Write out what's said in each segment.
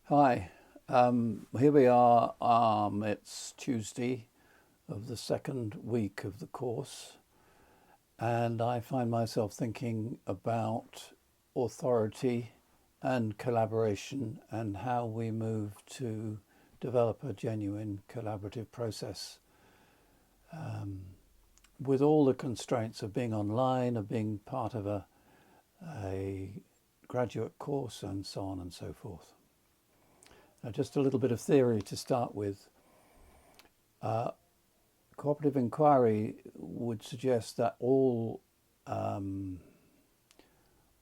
Hi, here we are. It's Tuesday of the second week of the course, and I find myself thinking about authority and collaboration and how we move to develop a genuine collaborative process with all the constraints of being online, of being part of a graduate course, and so on and so forth. Now, just a little bit of theory to start with. Cooperative inquiry would suggest that all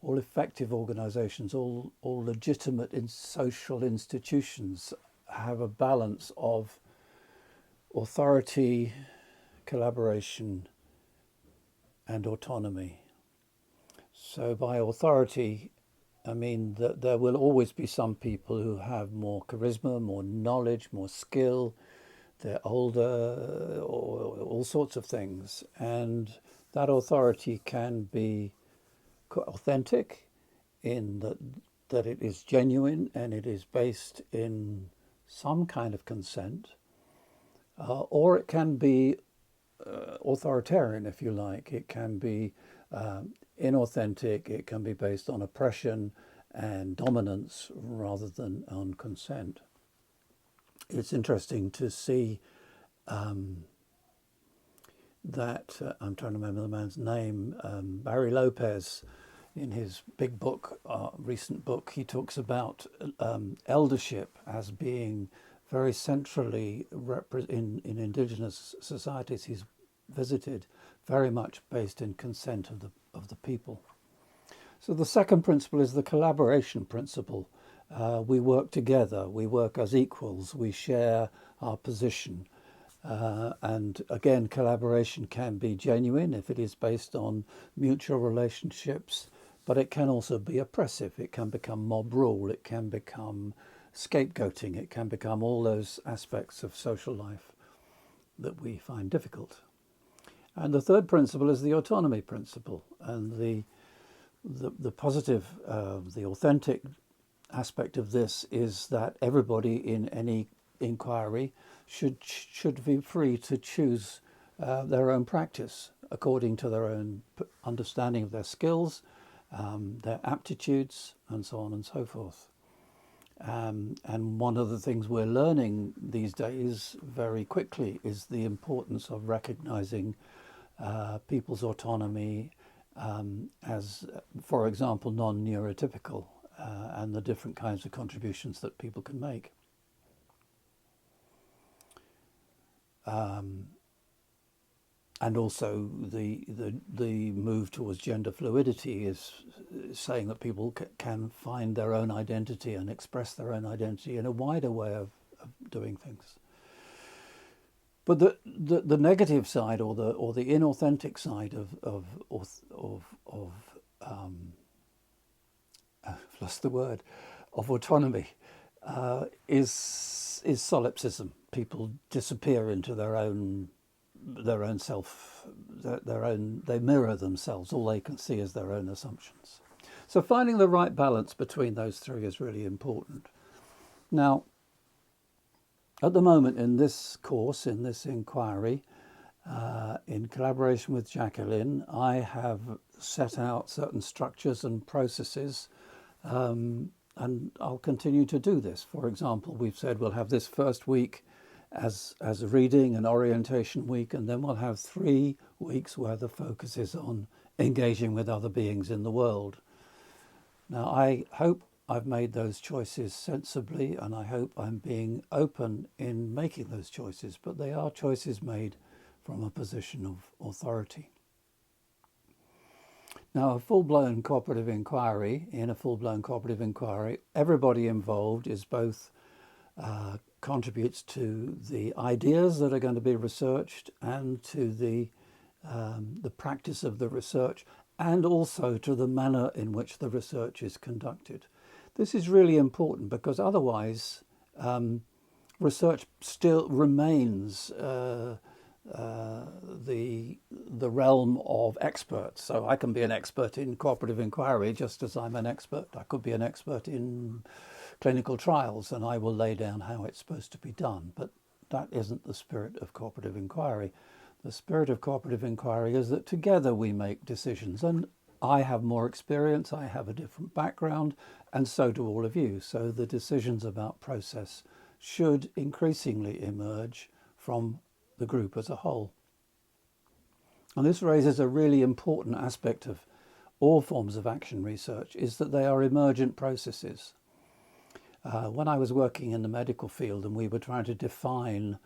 effective organisations, all legitimate social institutions have a balance of authority, collaboration, and autonomy. So by authority, I mean that there will always be some people who have more charisma, more knowledge, more skill, they're older, or all sorts of things. And that authority can be authentic in that it is genuine and it is based in some kind of consent, or it can be authoritarian, if you like. It can be inauthentic, it can be based on oppression and dominance rather than on consent. It's interesting to see that I'm trying to remember the man's name, Barry Lopez, in his big book, recent book, he talks about eldership as being very centrally in indigenous societies he's visited, very much based in consent of the people. So the second principle is the collaboration principle. We work together, we work as equals, we share our position. And again, collaboration can be genuine if it is based on mutual relationships, but it can also be oppressive. It can become mob rule, it can become scapegoating, it can become all those aspects of social life that we find difficult. And the third principle is the autonomy principle, and the positive, the authentic aspect of this is that everybody in any inquiry should be free to choose their own practice according to their own understanding of their skills, their aptitudes, and so on and so forth. And one of the things we're learning these days very quickly is the importance of recognizing people's autonomy as, for example, non-neurotypical, and the different kinds of contributions that people can make. And also the move towards gender fluidity is saying that people can find their own identity and express their own identity in a wider way of doing things. But the negative side, or the inauthentic side I've lost the word, of autonomy, is solipsism. People disappear into their own self, they mirror themselves. All they can see is their own assumptions. So finding the right balance between those three is really important. Now, at the moment in this course, in this inquiry, in collaboration with Jacqueline, I have set out certain structures and processes, and I'll continue to do this. For example, we've said we'll have this first week as a reading and orientation week, and then we'll have 3 weeks where the focus is on engaging with other beings in the world. Now, I hope I've made those choices sensibly, and I hope I'm being open in making those choices, but they are choices made from a position of authority. Now, a full-blown cooperative inquiry, everybody involved is both contributes to the ideas that are going to be researched and to the practice of the research, and also to the manner in which the research is conducted. This is really important because otherwise research still remains the realm of experts. So I can be an expert in cooperative inquiry just as I'm an expert. I could be an expert in clinical trials, and I will lay down how it's supposed to be done. But that isn't the spirit of cooperative inquiry. The spirit of cooperative inquiry is that together we make decisions, and I have more experience, I have a different background, and so do all of you. So the decisions about process should increasingly emerge from the group as a whole. And this raises a really important aspect of all forms of action research, is that they are emergent processes. When I was working in the medical field and we were trying to define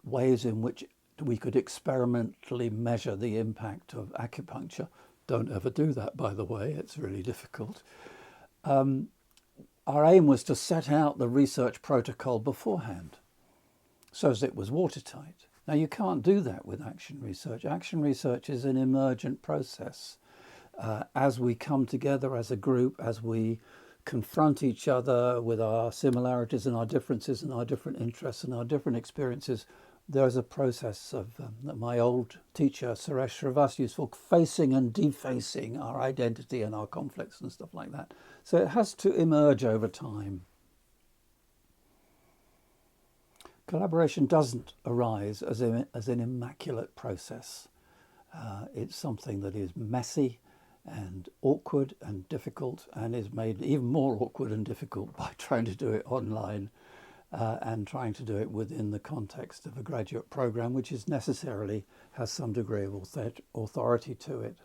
ways in which we could experimentally measure the impact of acupuncture, don't ever do that, by the way, it's really difficult. Our aim was to set out the research protocol beforehand so as it was watertight. Now, you can't do that with action research. Action research is an emergent process. As we come together as a group, as we confront each other with our similarities and our differences and our different interests and our different experiences, there's a process of that my old teacher Suresh Srivastava used for facing and defacing our identity and our conflicts and stuff like that. So it has to emerge over time. Collaboration doesn't arise as an immaculate process. It's something that is messy and awkward and difficult, and is made even more awkward and difficult by trying to do it online and trying to do it within the context of a graduate program, which is necessarily has some degree of authority to it.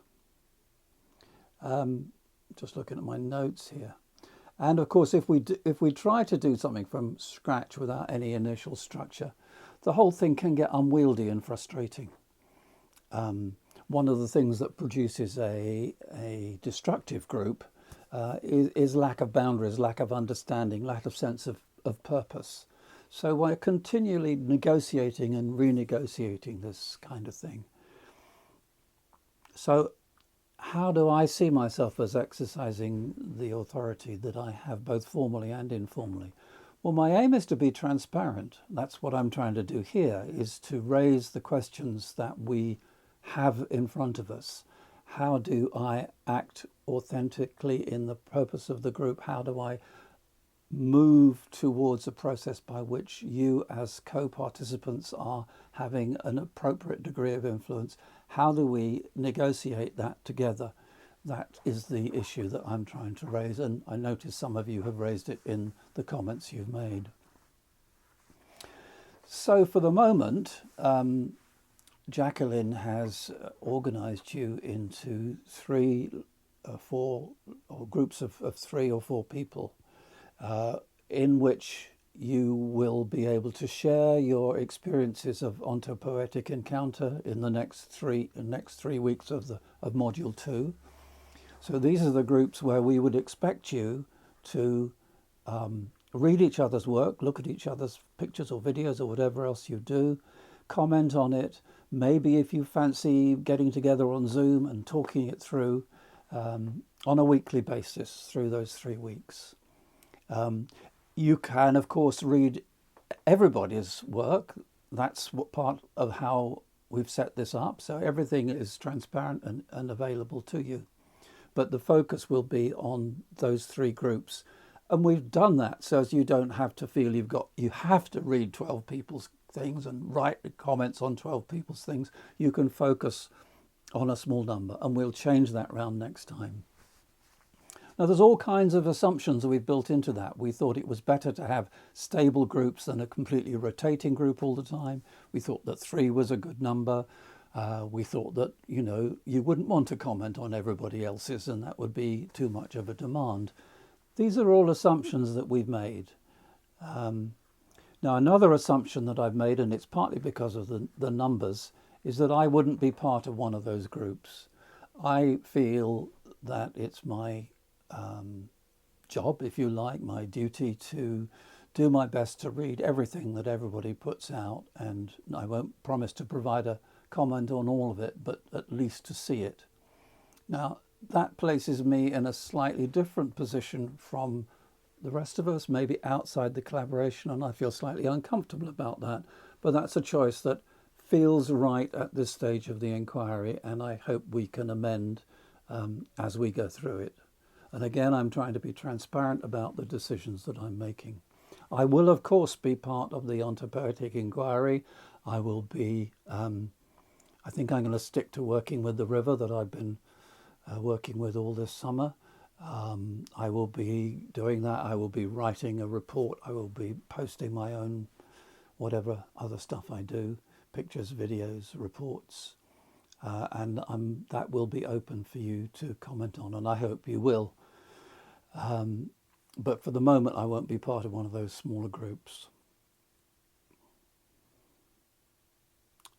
Just looking at my notes here. And of course, if we try to do something from scratch without any initial structure, the whole thing can get unwieldy and frustrating. One of the things that produces a destructive group is lack of boundaries, lack of understanding, lack of sense of purpose. So we're continually negotiating and renegotiating this kind of thing. So how do I see myself as exercising the authority that I have both formally and informally? Well, my aim is to be transparent. That's what I'm trying to do here, is to raise the questions that we have in front of us. How do I act authentically in the purpose of the group? How do I move towards a process by which you as co-participants are having an appropriate degree of influence? How do we negotiate that together? That is the issue that I'm trying to raise, and I notice some of you have raised it in the comments you've made. So for the moment, Jacqueline has organised you into four groups of 3 or 4 people, in which you will be able to share your experiences of ontopoetic encounter in the next three weeks of module 2. So these are the groups where we would expect you to read each other's work, look at each other's pictures or videos or whatever else you do, comment on it. Maybe if you fancy getting together on Zoom and talking it through on a weekly basis through those 3 weeks. You can, of course, read everybody's work. That's what part of how we've set this up. So everything is transparent and available to you. But the focus will be on those 3 groups. And we've done that so as you don't have to feel you have to read 12 people's things and write comments on 12 people's things. You can focus on a small number, and we'll change that round next time. Now, there's all kinds of assumptions that we've built into that. We thought it was better to have stable groups than a completely rotating group all the time. We thought that 3 was a good number. We thought that, you wouldn't want to comment on everybody else's, and that would be too much of a demand. These are all assumptions that we've made. Now, another assumption that I've made, and it's partly because of the numbers, is that I wouldn't be part of one of those groups. I feel that it's my job, if you like, my duty to do my best to read everything that everybody puts out, and I won't promise to provide a comment on all of it, but at least to see it. Now, that places me in a slightly different position from the rest of us, maybe outside the collaboration, and I feel slightly uncomfortable about that, but that's a choice that feels right at this stage of the inquiry, and I hope we can amend as we go through it. And again, I'm trying to be transparent about the decisions that I'm making. I will, of course, be part of the ontopoetic inquiry. I will be, I think I'm going to stick to working with the river that I've been working with all this summer. I will be doing that. I will be writing a report. I will be posting my own whatever other stuff I do, pictures, videos, reports. And that will be open for you to comment on, and I hope you will. But for the moment, I won't be part of one of those smaller groups.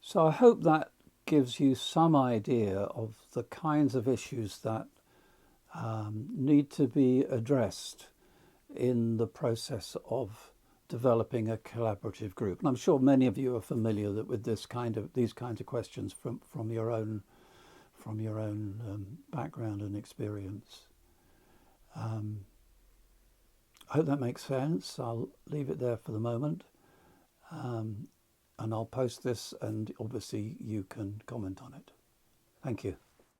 So I hope that gives you some idea of the kinds of issues that need to be addressed in the process of developing a collaborative group. And I'm sure many of you are familiar with these kinds of questions from your own background and experience. I hope that makes sense. I'll leave it there for the moment, and I'll post this, and obviously you can comment on it. Thank you.